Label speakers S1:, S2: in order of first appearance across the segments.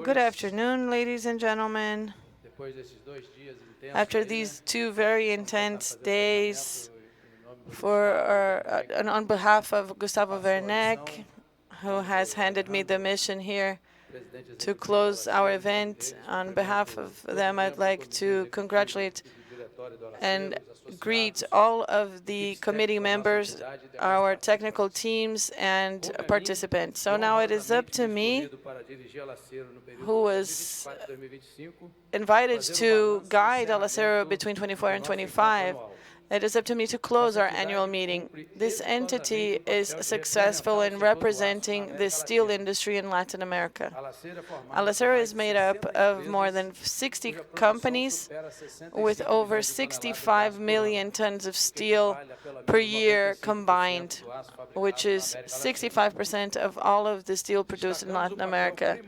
S1: Good afternoon, ladies and gentlemen. After these 2 very intense days, and on behalf of Gustavo Werneck, who has handed me the mission here to close our event, on behalf of them, I'd like to congratulate and greet all of the committee members, our technical teams, and participants. So now it is up to me, who was invited to guide Alacero between 24 and 25. It is up to me to close our annual meeting. This entity is successful in representing the steel industry in Latin America. Alacero is made up of more than 60 companies with over 65 million tons of steel per year combined, which is 65% of all of the steel produced in Latin America.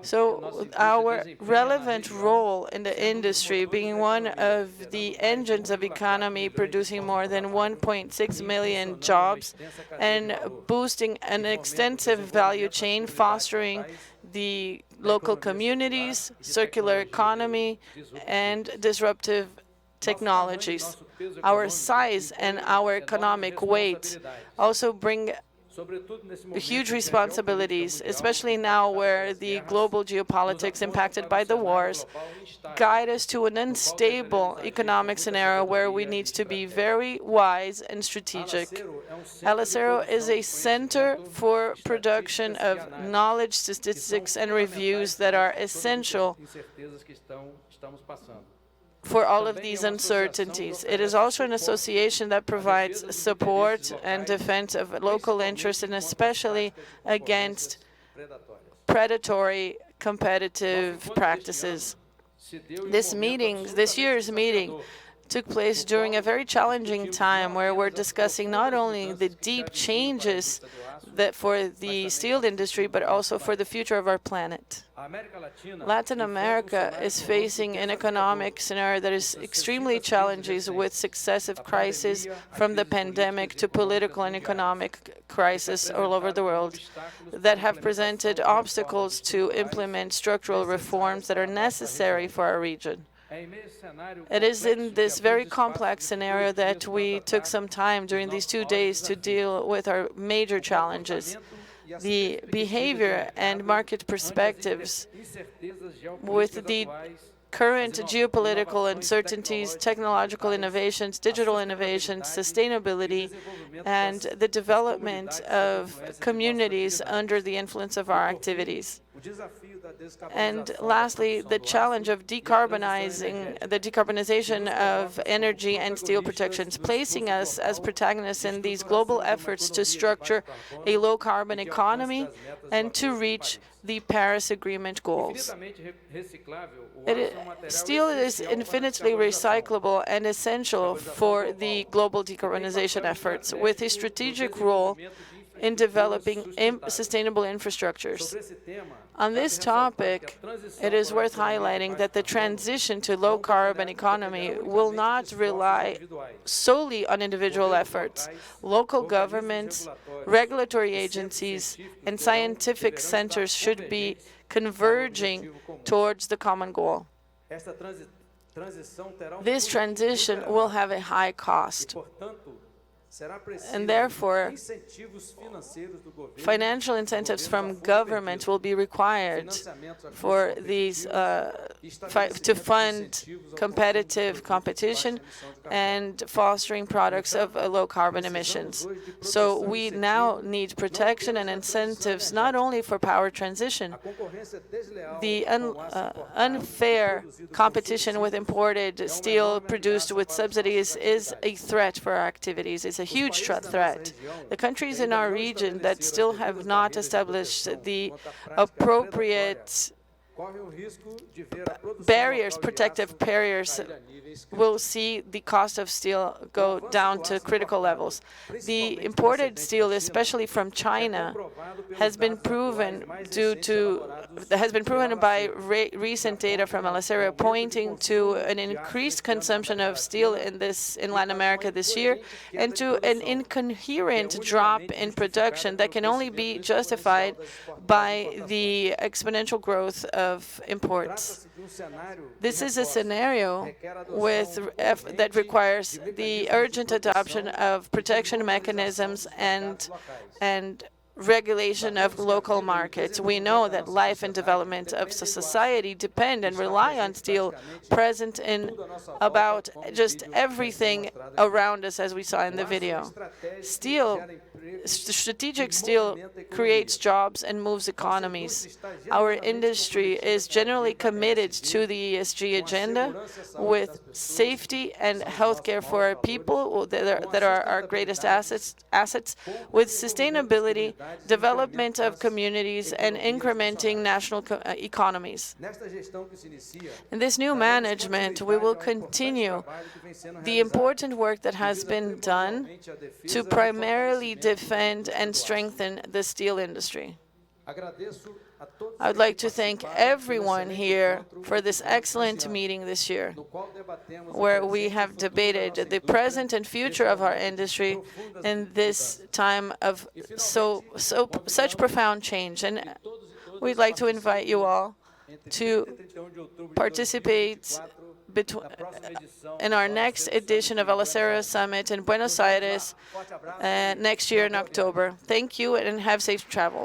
S1: So our relevant role in the industry, being one of the engines of economy, producing more than 1.6 million jobs and boosting an extensive value chain, fostering the local communities, circular economy, and disruptive technologies. Our size and our economic weight also bring huge responsibilities, especially now where the global geopolitics impacted by the wars guide us to an unstable economic scenario where we need to be very wise and strategic. Alacero is a center for production of knowledge, statistics, and reviews that are essential for all of these uncertainties. It is also an association that provides support and defense of local interests, and especially against predatory competitive practices. This year's meeting took place during a very challenging time where we're discussing not only the deep changes that for the steel industry, but also for the future of our planet. Latin America is facing an economic scenario that is extremely challenging, with successive crises from the pandemic to political and economic crisis all over the world that have presented obstacles to implement structural reforms that are necessary for our region. It is in this very complex scenario that we took some time during these 2 days to deal with our major challenges. The behavior and market perspectives with the current geopolitical uncertainties, technological innovations, digital innovations, sustainability, and the development of communities under the influence of our activities. And lastly, the challenge of the decarbonization of energy and steel protections, placing us as protagonists in these global efforts to structure a low-carbon economy and to reach the Paris Agreement goals. Steel is infinitely recyclable and essential for the global decarbonization efforts, with a strategic role in developing sustainable infrastructures. On this topic, it is worth highlighting that the transition to low-carbon economy will not rely solely on individual efforts. Local governments, regulatory agencies, and scientific centers should be converging towards the common goal. This transition will have a high cost, and therefore, financial incentives from government will be required for these to fund competitive competition and fostering products of low carbon emissions. So we now need protection and incentives not only for power transition. The unfair competition with imported steel produced with subsidies is a threat for our activities. It's a huge threat. The countries in our region that still have not established the appropriate barriers, protective barriers, will see the cost of steel go down to critical levels. The imported steel, especially from China, has been proven by recent data from Alacero, pointing to an increased consumption of steel in Latin America this year, and to an incoherent drop in production that can only be justified by the exponential growth of imports. This is a scenario that requires the urgent adoption of protection mechanisms and regulation of local markets. We know that life and development of society depend and rely on steel, present in about just everything around us, as we saw in the video. Strategic steel creates jobs and moves economies. Our industry is generally committed to the ESG agenda, with safety and healthcare for our people that are our greatest assets, with sustainability, development of communities, and incrementing national economies. In this new management, we will continue the important work that has been done to primarily defend and strengthen the steel industry. I would like to thank everyone here for this excellent meeting this year, where we have debated the present and future of our industry in this time of such profound change. And we'd like to invite you all to participate in our next edition of Alacero Summit in Buenos Aires next year in October. Thank you, and have safe travel.